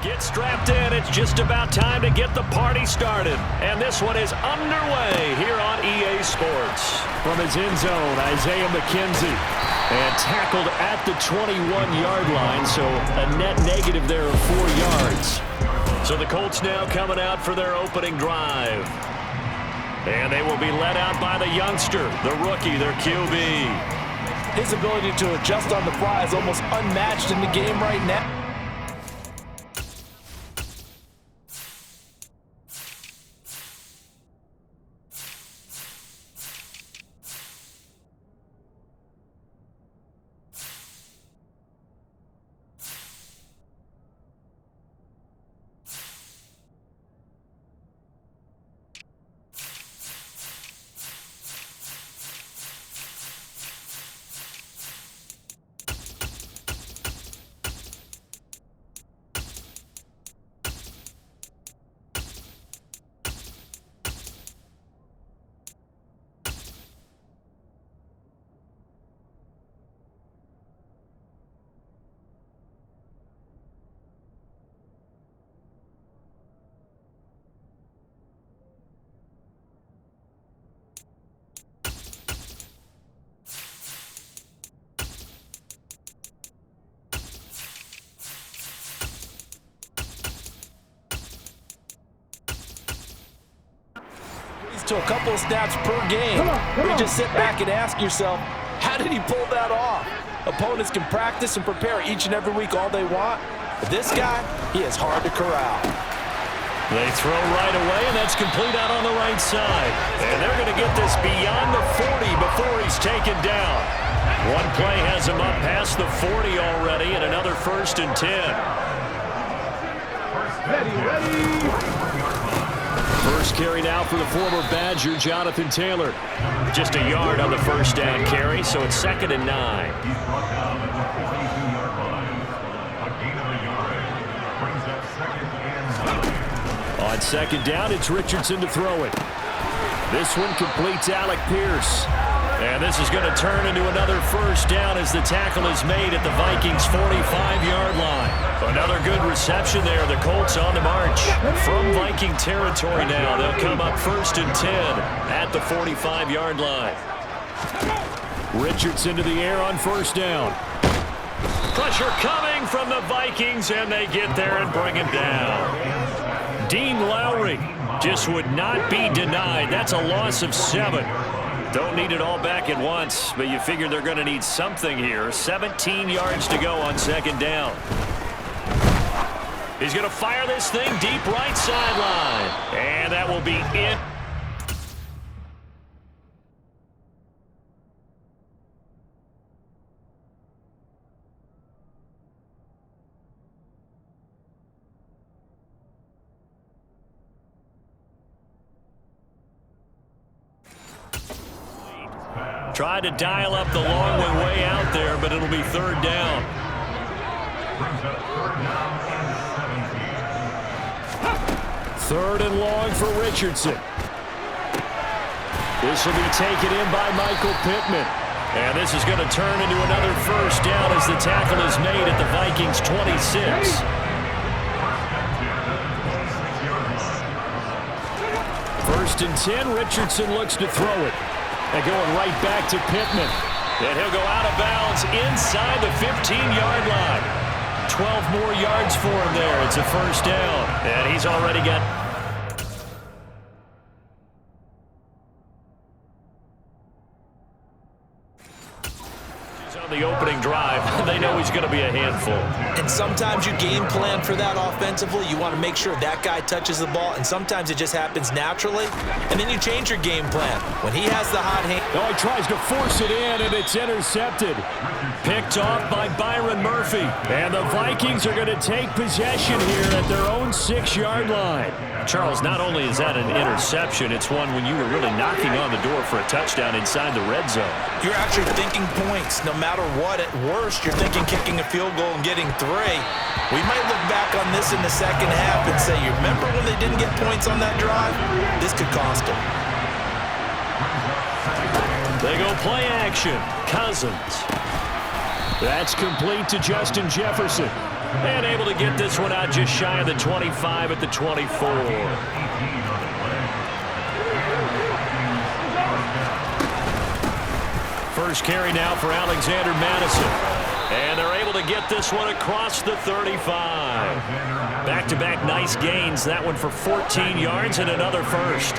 Get strapped in. It's just about time to get the party started. And this one is underway here on EA Sports. From his end zone, Isaiah McKenzie. And tackled at the 21-yard line, so a net negative there of 4 yards. So the Colts now coming out for their opening drive. And they will be led out by the youngster, the rookie, their QB. His ability to adjust on the fly is almost unmatched in the game right now. To a couple of snaps per game, where you just sit back and ask yourself, how did he pull that off? Opponents can practice and prepare each and every week all they want, but this guy, he is hard to corral. They throw right away, and that's complete out on the right side. And they're going to get this beyond the 40 before he's taken down. One play has him up past the 40 already, and another 1st and 10. Ready. First carry now for the former Badger, Jonathan Taylor. Just a yard on the first down carry, so it's 2nd and 9. On 2nd down, it's Richardson to throw it. This one completes Alec Pierce. And this is going to turn into another 1st down as the tackle is made at the Vikings' 45-yard line. Another good reception there. The Colts on the march from Viking territory now. They'll come up 1st and 10 at the 45-yard line. Richardson to the air on 1st down. Pressure coming from the Vikings, and they get there and bring him down. Dean Lowry just would not be denied. That's a loss of 7. Don't need it all back at once, but you figure they're going to need something here. 17 yards to go on 2nd down. He's going to fire this thing deep right sideline. And that will be it. Tried to dial up the long one way out there, but it'll be 3rd down. Third and long for Richardson. This will be taken in by Michael Pittman. And this is going to turn into another 1st down as the tackle is made at the Vikings' 26. First and 10, Richardson looks to throw it. And going right back to Pittman. And he'll go out of bounds inside the 15-yard line. 12 more yards for him there. It's a 1st down. And he's already got... on the opening drive. They know he's going to be a handful. And sometimes you game plan for that offensively. You want to make sure that guy touches the ball, and sometimes it just happens naturally. And then you change your game plan. When he has the hot hand... Oh, he tries to force it in, and it's intercepted. Picked off by Byron Murphy. And the Vikings are going to take possession here at their own 6-yard line. Charles, not only is that an interception, it's one when you were really knocking on the door for a touchdown inside the red zone. You're actually thinking points. No matter what, at worst, you're thinking kicking a field goal and getting 3. We might look back on this in the second half and say, you remember when they didn't get points on that drive? This could cost them. They go play action. Cousins. That's complete to Justin Jefferson. And able to get this one out just shy of the 25 at the 24. First carry now for Alexander Madison. And they're able to get this one across the 35. Back-to-back nice gains. That one for 14 yards and another first.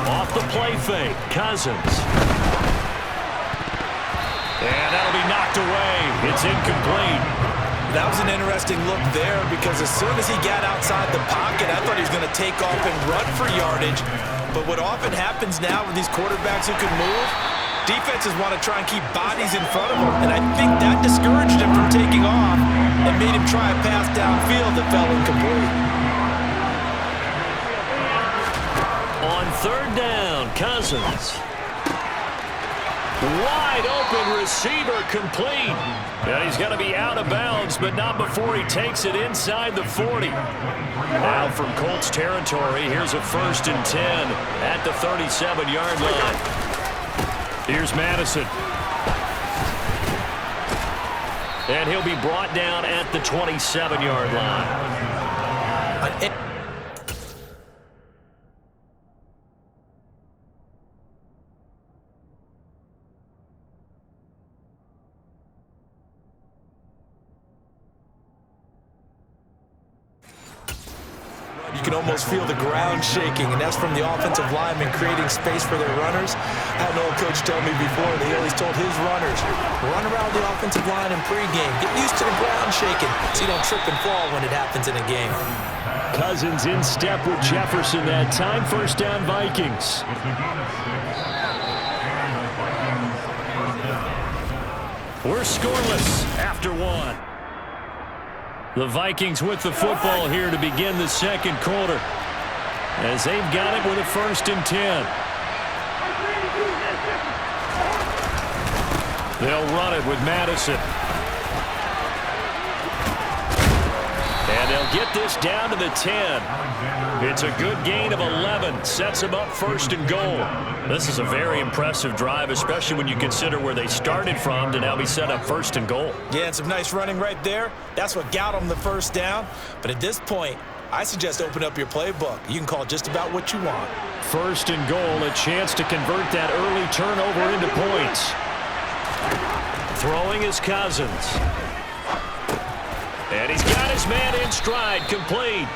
Off the play fake, Cousins. And that'll be knocked away. It's incomplete. That was an interesting look there because as soon as he got outside the pocket, I thought he was going to take off and run for yardage. But what often happens now with these quarterbacks who can move, defenses want to try and keep bodies in front of them. And I think that discouraged him from taking off and made him try a pass downfield that fell incomplete. On third down, Cousins. Wide open receiver complete. And he's going to be out of bounds, but not before he takes it inside the 40. Now from Colts territory, here's a 1st and 10 at the 37-yard line. Here's Madison. And he'll be brought down at the 27-yard line. You can almost feel the ground shaking, and that's from the offensive linemen creating space for their runners. I had an old coach tell me before that he always told his runners, run around the offensive line in pregame. Get used to the ground shaking so you don't trip and fall when it happens in a game. Cousins in step with Jefferson that time. First down, Vikings. We're scoreless after one. The Vikings with the football here to begin the second quarter, as they've got it with a 1st and 10. They'll run it with Madison. And they'll get this down to the 10. It's a good gain of 11. Sets them up 1st and goal. This is a very impressive drive, especially when you consider where they started from to now be set up 1st and goal. Yeah, and some nice running right there. That's what got them the first down. But at this point, I suggest open up your playbook. You can call just about what you want. 1st and goal, a chance to convert that early turnover into points. Throwing is Cousins. And he's got his man in stride, complete.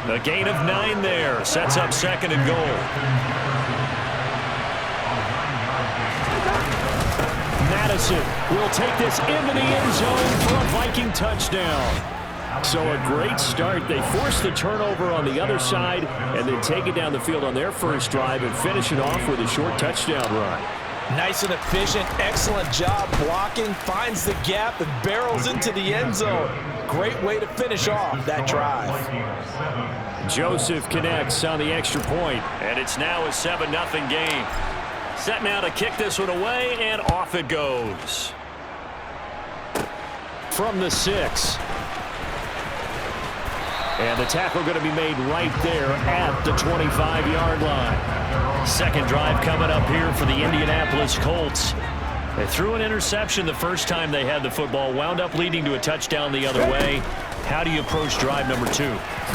A gain of 9 there. Sets up 2nd and goal. Madison will take this into the end zone for a Viking touchdown. So a great start. They force the turnover on the other side and then take it down the field on their first drive and finish it off with a short touchdown run. Nice and efficient, excellent job blocking, finds the gap and barrels into the end zone. Great way to finish off that drive. Joseph connects on the extra point, and it's now a 7-0 game. Set now to kick this one away, and off it goes. From the 6. And the tackle going to be made right there at the 25-yard line. Second drive coming up here for the Indianapolis Colts. They threw an interception the first time they had the football, wound up leading to a touchdown the other way. How do you approach drive number 2?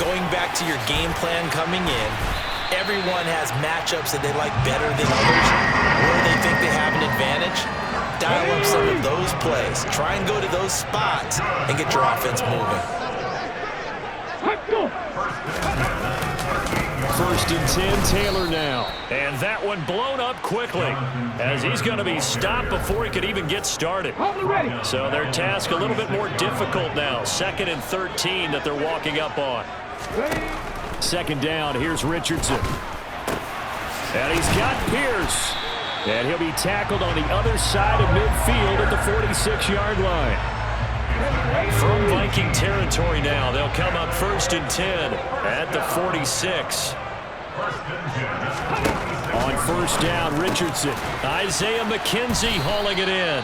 Going back to your game plan coming in, everyone has matchups that they like better than others. Where they think they have an advantage, dial up some of those plays. Try and go to those spots and get your offense moving. 1st and 10, Taylor now. And that one blown up quickly as he's going to be stopped before he could even get started. So their task a little bit more difficult now. 2nd and 13 that they're walking up on. 2nd down, here's Richardson. And he's got Pierce. And he'll be tackled on the other side of midfield at the 46-yard line. From Viking territory now, they'll come up 1st and 10 at the 46. On 1st down, Richardson. Isaiah McKenzie hauling it in.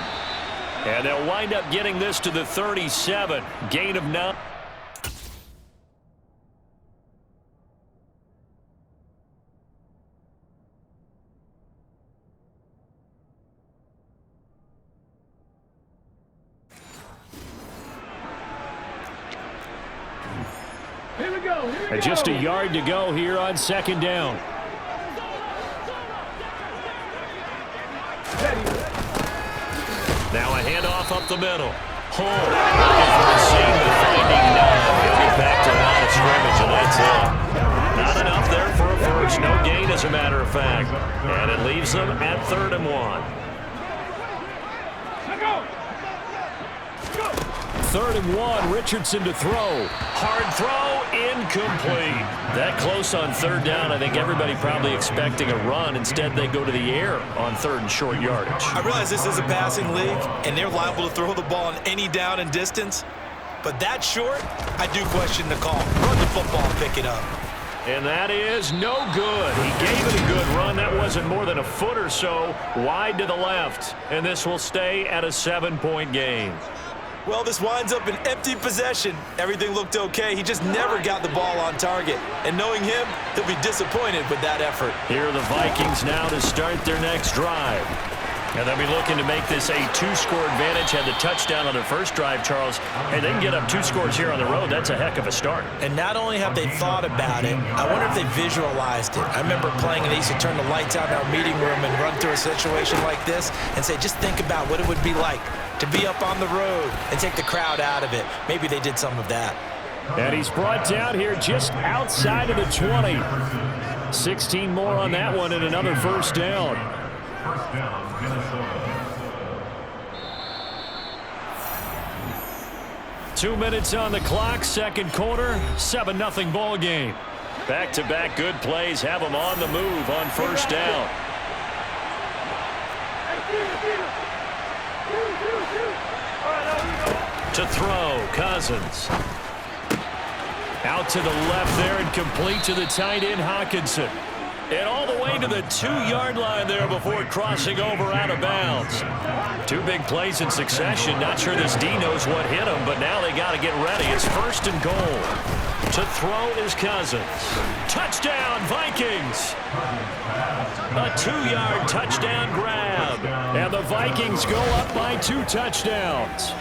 And they'll wind up getting this to the 37. Gain of 9. And just a yard to go here on second down. Now a handoff up the middle. Hole. Looking for a seam, finding none. He'll get back to the line of scrimmage, and that's it. Not enough there for a first. No gain, as a matter of fact. And it leaves them at 3rd and 1. 3rd and 1, Richardson to throw. Hard throw, incomplete. That close on 3rd down. I think everybody probably expecting a run. Instead, they go to the air on 3rd and short yardage. I realize this is a passing league, and they're liable to throw the ball on any down and distance. But that short, I do question the call. Run the football and pick it up. And that is no good. He gave it a good run. That wasn't more than a foot or so wide to the left. And this will stay at a 7-point game. Well, this winds up an empty possession. Everything looked okay. He just never got the ball on target. And knowing him, he'll be disappointed with that effort. Here are the Vikings now to start their next drive. And they'll be looking to make this a 2-score advantage. Had the touchdown on their first drive, Charles. Hey, they can get up 2 scores here on the road. That's a heck of a start. And not only have they thought about it, I wonder if they visualized it. I remember playing and they used to turn the lights out in our meeting room and run through a situation like this and say, just think about what it would be like to be up on the road and take the crowd out of it. Maybe they did some of that. And he's brought down here just outside of the 20. 16 more on that one and another first down. First down, Minnesota. 2 minutes on the clock, second quarter, 7-0 ball game. Back-to-back good plays have them on the move on first down. To throw, Cousins. Out to the left there and complete to the tight end, Hawkinson. And all the way to the 2-yard line there before crossing over out of bounds. 2 big plays in succession. Not sure this D knows what hit him, but now they got to get ready. It's 1st and goal. To throw is Cousins. Touchdown, Vikings. A 2-yard touchdown grab. And the Vikings go up by 2 touchdowns.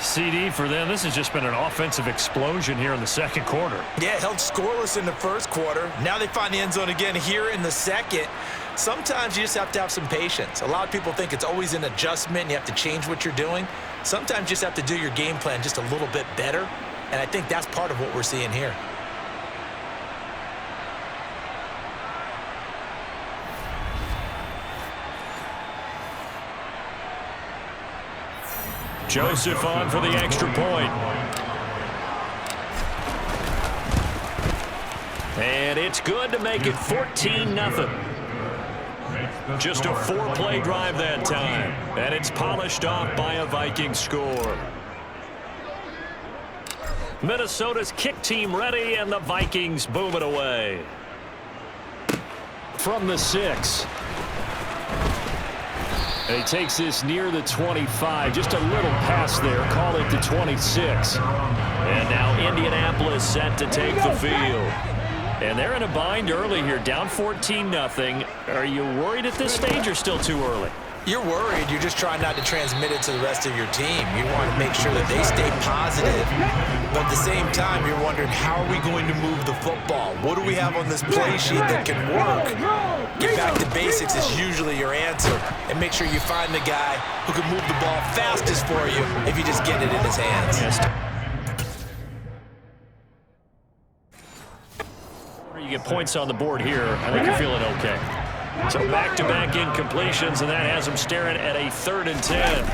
CD for them. This has just been an offensive explosion here in the second quarter. Yeah, held scoreless in the first quarter. Now they find the end zone again here in the second. Sometimes you just have to have some patience. A lot of people think it's always an adjustment. You have to change what you're doing. Sometimes you just have to do your game plan just a little bit better. And I think that's part of what we're seeing here. Joseph on for the extra point. And it's good to make it 14-0. Just a 4-play drive that time. And it's polished off by a Viking score. Minnesota's kick team ready, and the Vikings boom it away. From the 6. And he takes this near the 25. Just a little pass there. Call it the 26. And now Indianapolis set to take the field. And they're in a bind early here. Down 14-0. Are you worried at this stage or still too early? You're worried. You're just trying not to transmit it to the rest of your team. You want to make sure that they stay positive. But at the same time, you're wondering, how are we going to move the football? What do we have on this play sheet that can work? Get back to basics is usually your answer. And make sure you find the guy who can move the ball fastest for you if you just get it in his hands. You get points on the board here. I think you're feeling okay. So back-to-back incompletions, and that has them staring at a 3rd and 10.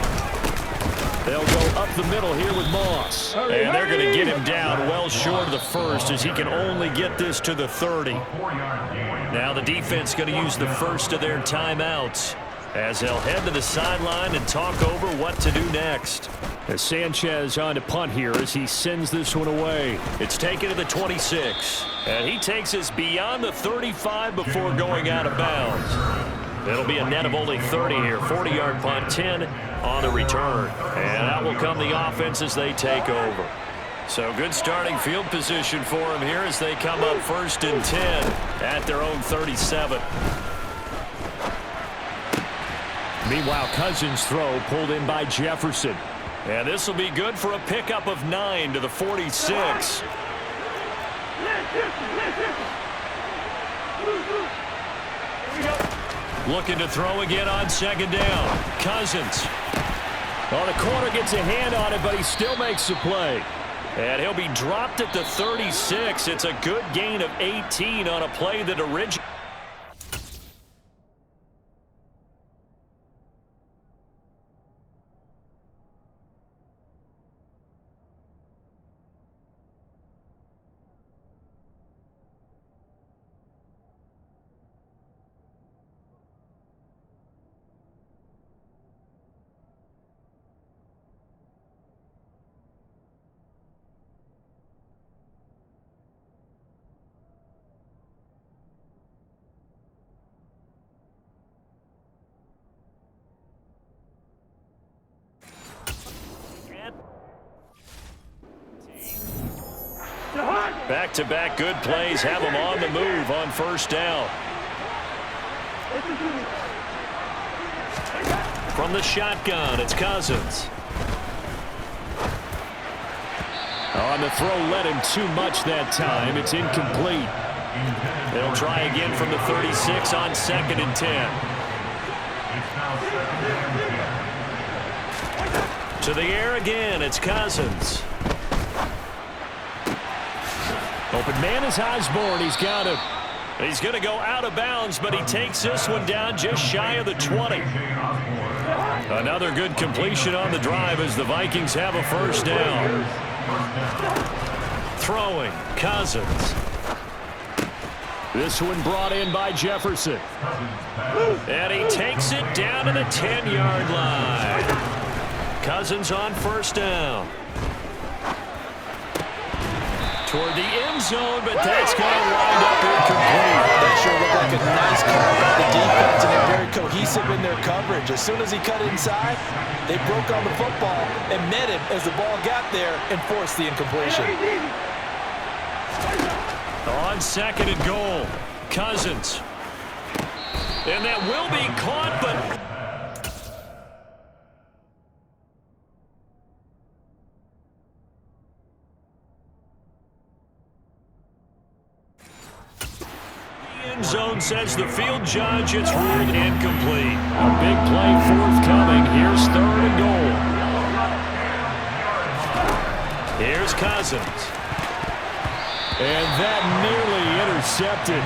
They'll go up the middle here with Moss. And they're going to get him down well short of the first, as he can only get this to the 30. Now the defense going to use the first of their timeouts, as they'll head to the sideline and talk over what to do next. As Sanchez on to punt here as he sends this one away. It's taken to the 26. And he takes us beyond the 35 before going out of bounds. It'll be a net of only 30 here. 40-yard punt, 10 on the return. And out will come the offense as they take over. So good starting field position for them here as they come up 1st and 10 at their own 37. Meanwhile, Cousins' throw pulled in by Jefferson. And this will be good for a pickup of 9 to the 46. Looking to throw again on second down. Cousins. Well, the corner gets a hand on it, but he still makes the play. And he'll be dropped at the 36. It's a good gain of 18 on a play that originated. Back-to-back good plays have them on the move on first down. From the shotgun, it's Cousins. On the throw, led him too much that time. It's incomplete. They'll try again from the 36 on 2nd and 10. To the air again, it's Cousins. Open man is Osborne. He's got him. He's going to go out of bounds, but he takes this one down just shy of the 20. Another good completion on the drive as the Vikings have a first down. Throwing, Cousins. This one brought in by Jefferson. And he takes it down to the 10-yard line. Cousins on first down. Toward the end zone, but that's going to wind up incomplete. That sure looked like a nice call by the defense, and they're very cohesive in their coverage. As soon as he cut inside, they broke on the football and met him as the ball got there and forced the incompletion. On 2nd and goal, Cousins. And that will be caught, but... zone says the field judge it's ruled incomplete. A big play forthcoming. Here's 3rd and goal. Here's Cousins. And that nearly intercepted.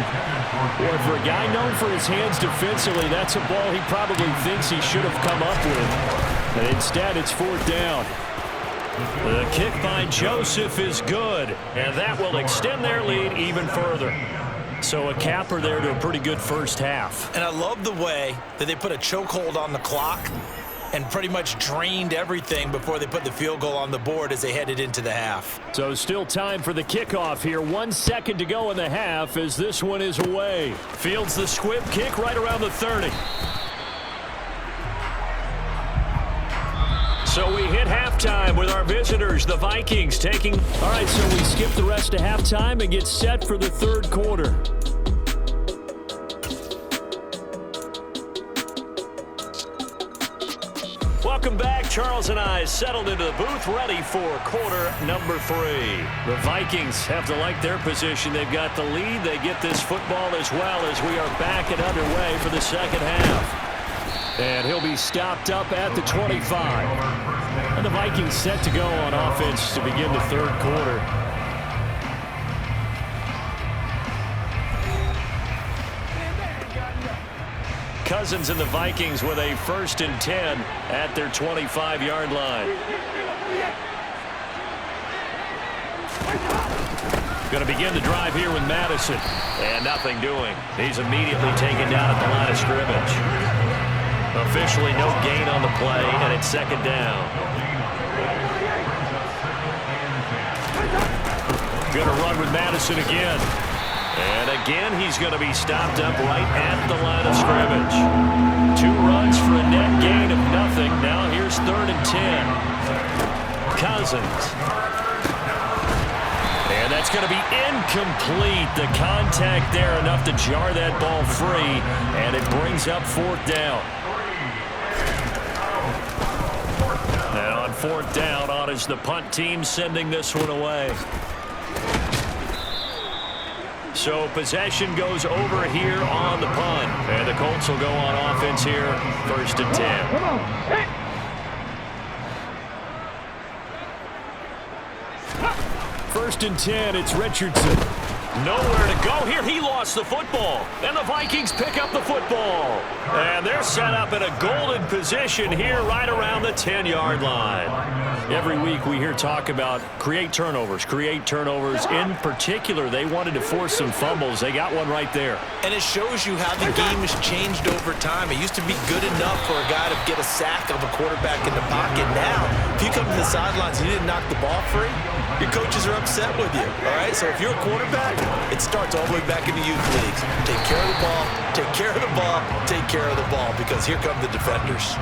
Boy, for a guy known for his hands defensively, that's a ball he probably thinks he should have come up with. And instead, it's 4th down. The kick by Joseph is good, and that will extend their lead even further. So a capper there to a pretty good first half. And I love the way that they put a chokehold on the clock and pretty much drained everything before they put the field goal on the board as they headed into the half. So still time for the kickoff here. 1 second to go in the half as this one is away. Fields the squib kick right around the 30. So we hit halftime with our visitors, the Vikings, taking... All right, so we skip the rest of halftime and get set for the 3rd quarter. Welcome back. Charles and I settled into the booth, ready for quarter number 3. The Vikings have to like their position. They've got the lead. They get this football as well as we are back and underway for the second half. And he'll be stopped up at the 25. And the Vikings set to go on offense to begin the 3rd quarter. Cousins and the Vikings with a 1st and 10 at their 25-yard line. Going to begin the drive here with Madison. And nothing doing. He's immediately taken down at the line of scrimmage. Officially no gain on the play, and it's 2nd down. Going to run with Madison again. And again, he's going to be stopped up right at the line of scrimmage. 2 runs for a net gain of nothing. Now here's 3rd and 10. Cousins. And that's going to be incomplete. The contact there enough to jar that ball free, and it brings up 4th down. 4th down on as the punt team sending this one away. So possession goes over here on the punt. And the Colts will go on offense here, 1st and 10. First and 10, it's Richardson. Nowhere to go here. He lost the football. And the Vikings pick up the football. And they're set up in a golden position here right around the 10-yard line. Every week we hear talk about create turnovers. In particular, they wanted to force some fumbles. They got one right there. And it shows you how the game has changed over time. It used to be good enough for a guy to get a sack of a quarterback in the pocket. Now, if you come to the sidelines and you didn't knock the ball free, your coaches are upset with you. All right? So if you're a quarterback, it starts all the way back in the youth leagues. Take care of the ball, take care of the ball, take care of the ball, because here come the defenders.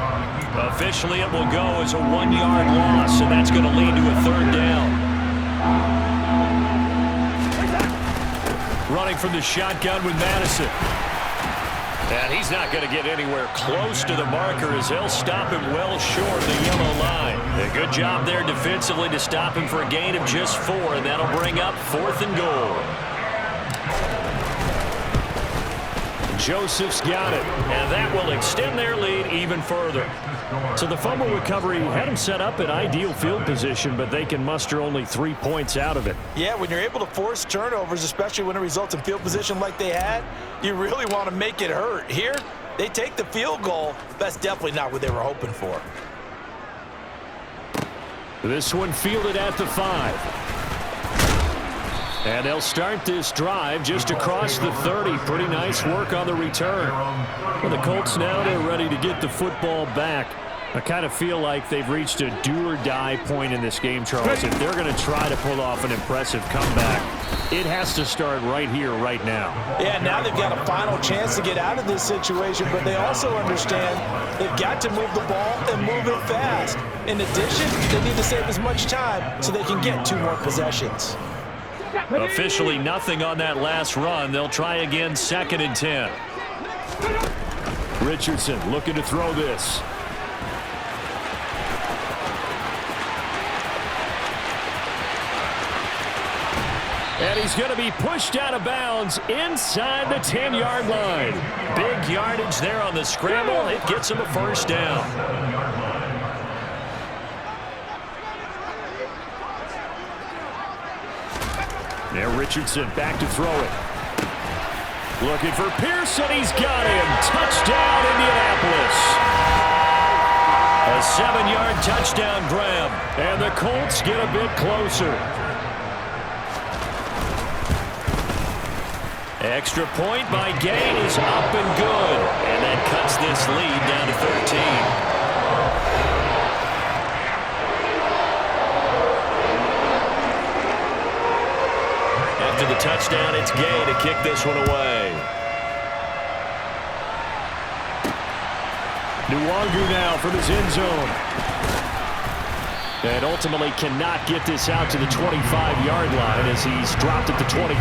Officially, it will go as a 1-yard loss, and that's going to lead to a 3rd down. Running from the shotgun with Madison. And he's not going to get anywhere close to the marker as they'll stop him well short of the yellow line. A good job there defensively to stop him for a gain of just 4, and that'll bring up 4th and goal. Joseph's got it, and that will extend their lead even further. So the fumble recovery had them set up in ideal field position, but they can muster only 3 points out of it. Yeah, when you're able to force turnovers, especially when it results in field position like they had, you really want to make it hurt. Here, they take the field goal. That's definitely not what they were hoping for. This one fielded at the 5. And they'll start this drive just across the 30. Pretty nice work on the return. Well, the Colts now, they're ready to get the football back. I kind of feel like they've reached a do-or-die point in this game, Charles. If they're going to try to pull off an impressive comeback, it has to start right here, right now. Yeah, now they've got a final chance to get out of this situation, but they also understand they've got to move the ball and move it fast. In addition, they need to save as much time so they can get 2 more possessions. Officially nothing on that last run. They'll try again, 2nd and 10. Richardson looking to throw this. And he's going to be pushed out of bounds inside the 10-yard line. Big yardage there on the scramble. It gets him a 1st down. Now Richardson back to throw it. Looking for Pearson. He's got him. Touchdown, Indianapolis. A 7-yard touchdown grab. And the Colts get a bit closer. Extra point by Gain is up and good. And that cuts this lead down to 13. After the touchdown, it's Gay to kick this one away. Nwangu now from his end zone. And ultimately cannot get this out to the 25-yard line as he's dropped at the 23.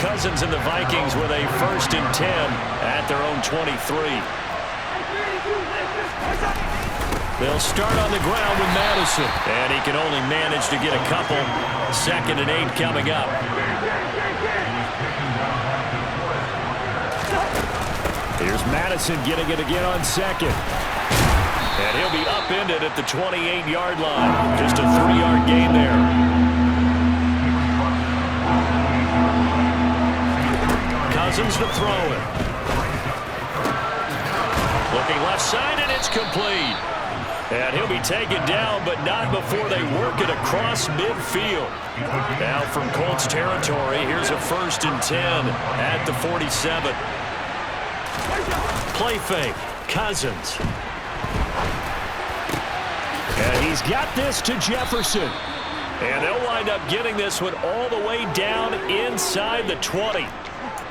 Cousins and the Vikings with a 1st and 10 at their own 23. They'll start on the ground with Madison. And he can only manage to get a couple. 2nd and 8 coming up. Here's Madison getting it again on 2nd. And he'll be upended at the 28-yard line. Just a 3-yard gain there. Cousins to throw it. Looking left side, and it's complete. And he'll be taken down, but not before they work it across midfield. Now from Colts territory, here's a 1st and 10 at the 47. Play fake, Cousins. And he's got this to Jefferson. And they'll wind up getting this one all the way down inside the 20.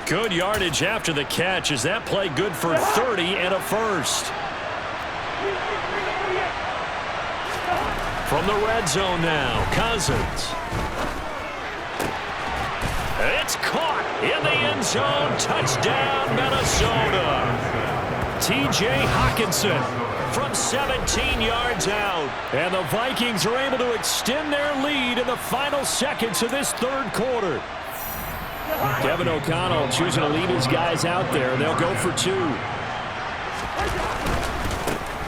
Good yardage after the catch. Is that play good for 30 and a 1st? From the red zone now, Cousins. It's caught in the end zone. Touchdown, Minnesota. T.J. Hawkinson from 17 yards out. And the Vikings are able to extend their lead in the final seconds of this third quarter. Kevin O'Connell choosing to lead his guys out there. They'll go for two.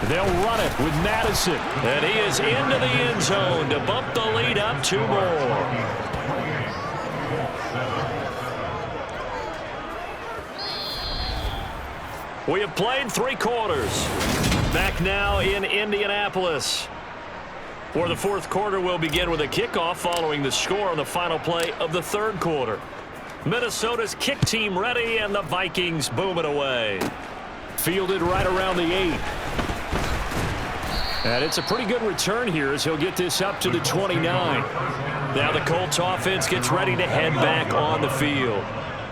They'll run it with Madison. And he is into the end zone to bump the lead up two more. We have played three quarters. Back now in Indianapolis. For the fourth quarter, we'll begin with a kickoff following the score on the final play of the third quarter. Minnesota's kick team ready, and the Vikings boom it away. Fielded right around the 8. And it's a pretty good return here as he'll get this up to the 29. Now the Colts offense gets ready to head back on the field.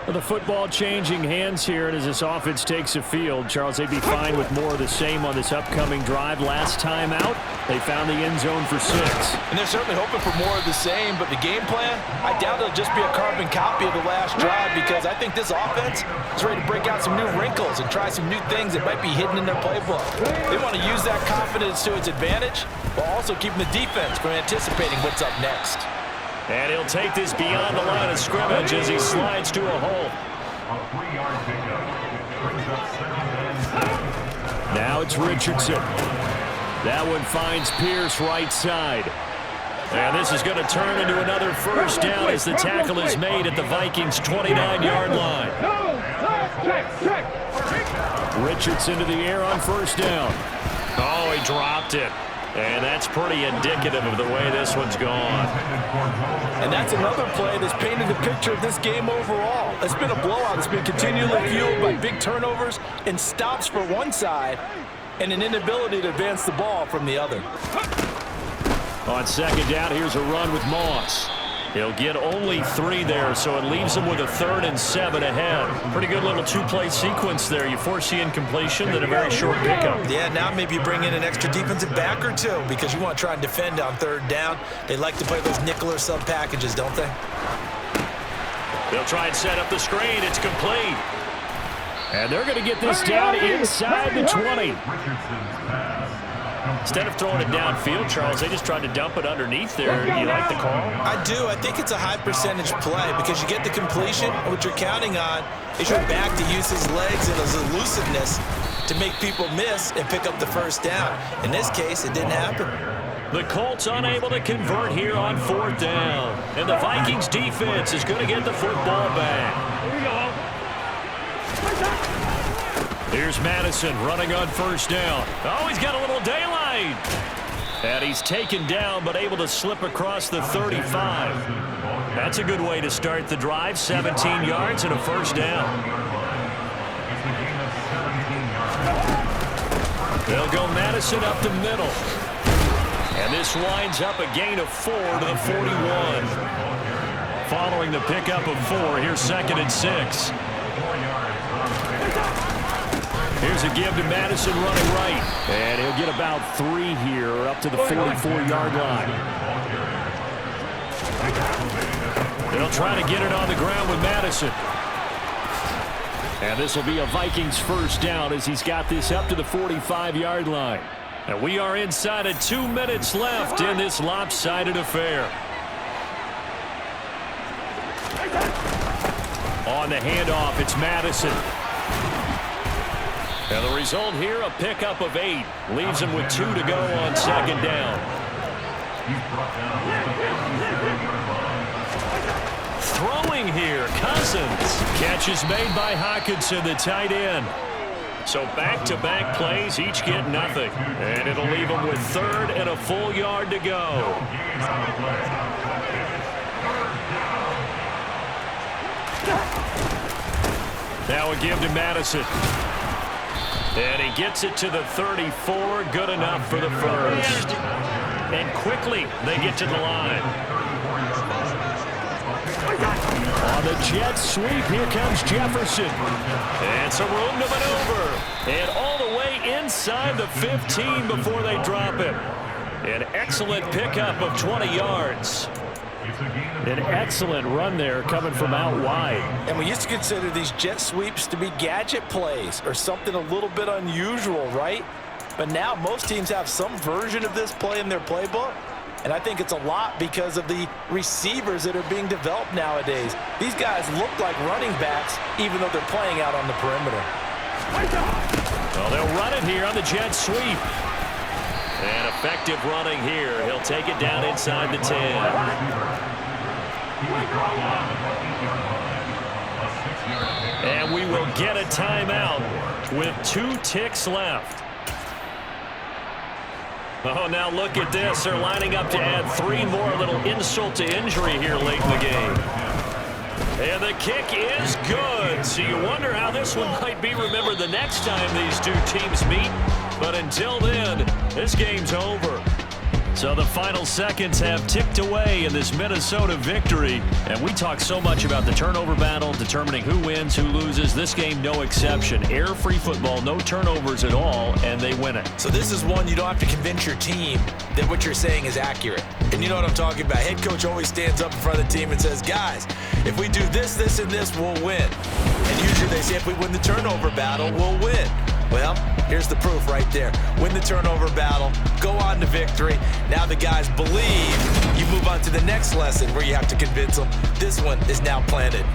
The football changing hands here, and as this offense takes the field, Charles, they'd be fine with more of the same on this upcoming drive. Last time out, they found the end zone for 6. And they're certainly hoping for more of the same, but the game plan, I doubt it'll just be a carbon copy of the last drive, because I think this offense is ready to break out some new wrinkles and try some new things that might be hidden in their playbook. They want to use that confidence to its advantage, while also keeping the defense from anticipating what's up next. And he'll take this beyond the line of scrimmage as he slides to a halt. Now it's Richardson. That one finds Pierce right side. And this is going to turn into another first down as the tackle is made at the Vikings' 29-yard line. Richardson to the air on first down. Oh, he dropped it. And that's pretty indicative of the way this one's gone. And that's another play that's painted the picture of this game overall. It's been a blowout. It's been continually fueled by big turnovers and stops for one side and an inability to advance the ball from the other. On second down, here's a run with Moss. He'll get only 3 there, so it leaves him with a 3rd and 7 ahead. Pretty good little two-play sequence there. You force the incompletion, then a very short pickup. Yeah, now maybe you bring in an extra defensive back or two because you want to try and defend on third down. They like to play those nickel or sub packages, don't they? They'll try and set up the screen. It's complete. And they're going to get this down inside the 20. Instead of throwing it downfield, Charles, they just tried to dump it underneath there. You like the call? I do. I think it's a high percentage play because you get the completion. And what you're counting on is your back to use his legs and his elusiveness to make people miss and pick up the first down. In this case, it didn't happen. The Colts unable to convert here on 4th down. And the Vikings defense is going to get the football back. Here we go. Here's Madison running on first down. Oh, he's got a little daylight. And he's taken down but able to slip across the 35. That's a good way to start the drive. 17 yards and a first down. They'll go Madison up the middle. And this winds up a gain of 4 to the 41. Following the pickup of 4, here's 2nd and 6. Here's a give to Madison running right. And he'll get about 3 here up to the 44-yard line. They'll try to get it on the ground with Madison. And this will be a Vikings first down as he's got this up to the 45-yard line. And we are inside of 2 minutes left in this lopsided affair. On the handoff, it's Madison. And the result here, a pickup of 8. Leaves him with 2 to go on second down. Throwing here, Cousins. Catch is made by Hawkinson, the tight end. So back-to-back plays, each get nothing. And it'll leave him with 3rd and a full yard to go. Now a give to Madison. And he gets it to the 34. Good enough for the first. And quickly, they get to the line. On the jet sweep, here comes Jefferson. And some room to maneuver. And all the way inside the 15 before they drop him. An excellent pickup of 20 yards. It's a gain of An 20. excellent run there coming from out wide. And we used to consider these jet sweeps to be gadget plays or something a little bit unusual, right? But now most teams have some version of this play in their playbook. And I think it's a lot because of the receivers that are being developed nowadays. These guys look like running backs even though they're playing out on the perimeter. Well, they'll run it here on the jet sweep. And effective running here. He'll take it down inside the 10. He was brought down at the 8-yard line. A 6-yard pickup. And we will get a timeout with 2 ticks left. Oh, now look at this. They're lining up to add 3 more. A little insult to injury here late in the game. And the kick is good. So you wonder how this one might be remembered the next time these two teams meet. But until then, this game's over. So the final seconds have ticked away in this Minnesota victory. And we talk so much about the turnover battle, determining who wins, who loses. This game, no exception. Error-free football, no turnovers at all, and they win it. So this is one you don't have to convince your team that what you're saying is accurate. And you know what I'm talking about. Head coach always stands up in front of the team and says, guys, if we do this, this, and this, we'll win. And usually they say if we win the turnover battle, we'll win. Well, here's the proof right there. Win the turnover battle, go on to victory. Now the guys believe. You move on to the next lesson where you have to convince them. This one is now planted.